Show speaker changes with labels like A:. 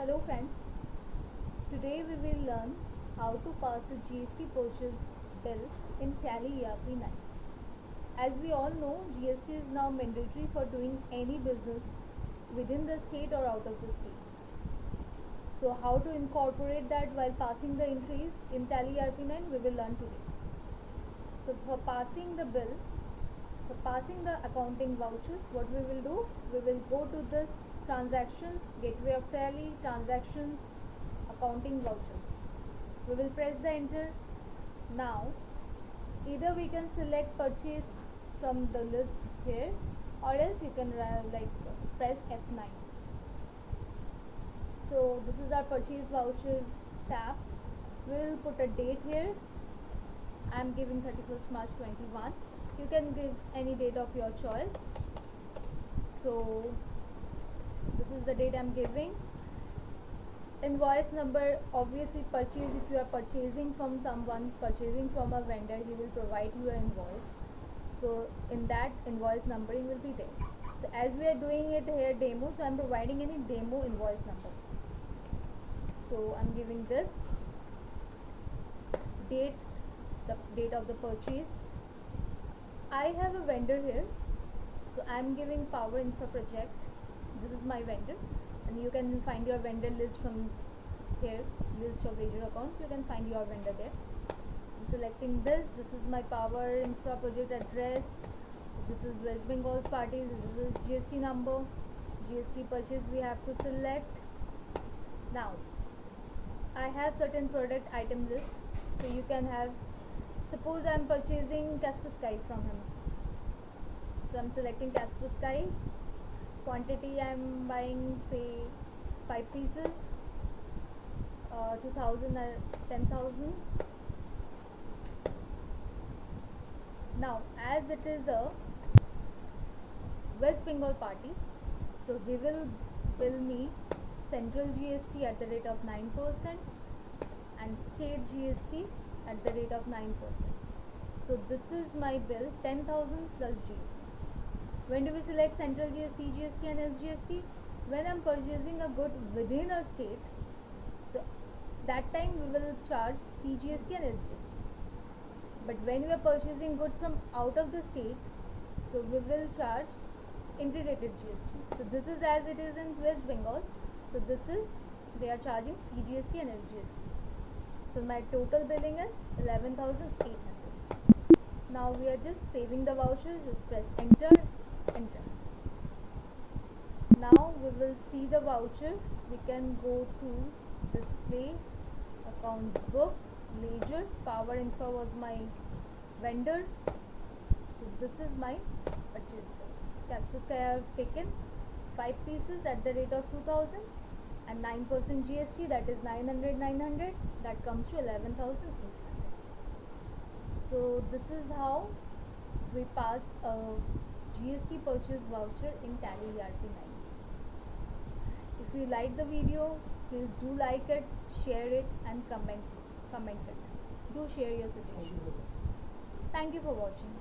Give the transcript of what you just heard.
A: Hello friends, today we will learn how to pass a GST purchase bill in Tally ERP 9. As we all know, GST is now mandatory for doing any business within the state or out of the state. So how to incorporate that while passing the entries in Tally ERP 9 we will learn today. So for passing the bill, for passing the accounting vouchers, what we will do, we will go to this transactions, gateway of Tally, transactions, accounting vouchers. We will press the enter. Now either we can select purchase from the list here, or else you can press F9. So this is our purchase voucher tab. We will put a date here. I am giving 31st March 21. You can give any date of your choice. So this is the date I am giving. Invoice number, obviously purchase, if you are purchasing from someone, purchasing from a vendor, he will provide you an invoice. So in that invoice numbering will be there. So as we are doing it here demo, so I am providing any demo invoice number. So I am giving this date, the date of the purchase. I have a vendor here, so I am giving Power Infra Project. This is my vendor, and you can find your vendor list from here, list of major accounts. You can find your vendor there. I'm selecting this. This is my Power Infra Project address. This is West Bengal's party. This is GST number. GST purchase we have to select. Now I have certain product item list, so you can have, suppose I am purchasing Kaspersky from him. So I am selecting Kaspersky. Quantity I am buying, say 5 pieces, 2000 or 10,000. Now as it is a West Bengal party, so he will bill me central GST at the rate of 9% and state GST at the rate of 9%. So this is my bill, 10,000 plus GST. When do we select central GST, CGST and SGST? When I am purchasing a good within a state, so that time we will charge CGST and SGST. But when we are purchasing goods from out of the state, so we will charge integrated GST. So this is as it is in West Bengal. So this is, they are charging CGST and SGST. So my total billing is 11,800. Now we are just saving the voucher. Just press enter. Enter. Now we will see the voucher. We can go to display, accounts book, ledger. Power Infra was my vendor. So this is my purchase bill. Kaspersky I have taken 5 pieces at the rate of 2000 and 9% GST, that is 900, that comes to 11,800. So this is how we pass a GST purchase voucher in Tally ERP 9. If you like the video, please do like it, share it and comment it. Do share your suggestions. Thank you for watching.